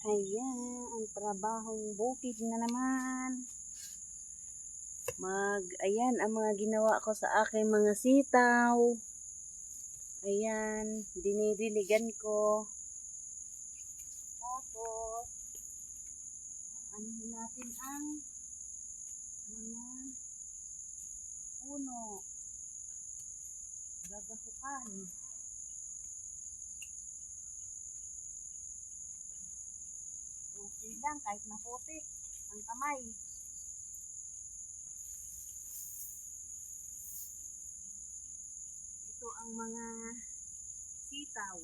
Ayan, ang trabahong bukid na naman. Ayan, ang mga ginawa ko sa aking mga sitaw. Ayan, dinidiligan ko. Tapos, anuhin natin ang mga puno. Gagahukan. Okay lang, kahit maputik ang kamay. Ito ang mga sitaw.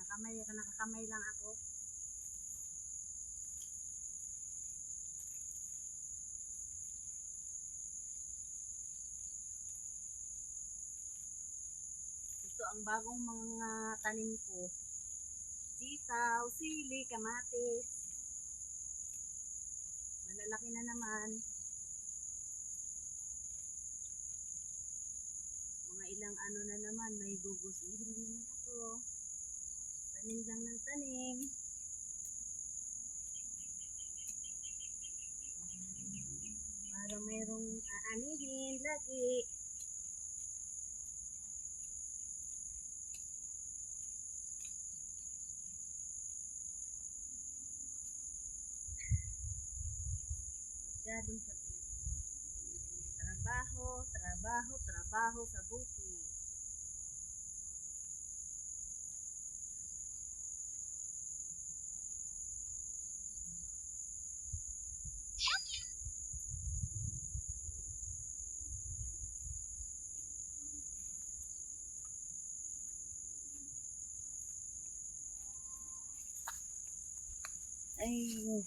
Nakakamay lang ako. Ito ang bagong mga tanim ko. Sitaw, sili, kamatis. Malalaki na naman. Mga ilang ano na naman, may gugusihin naman ako. Tanim lang ng tanim. Para mayroong aanihin lagi. Galing sa trabaho sa bukid. Ay,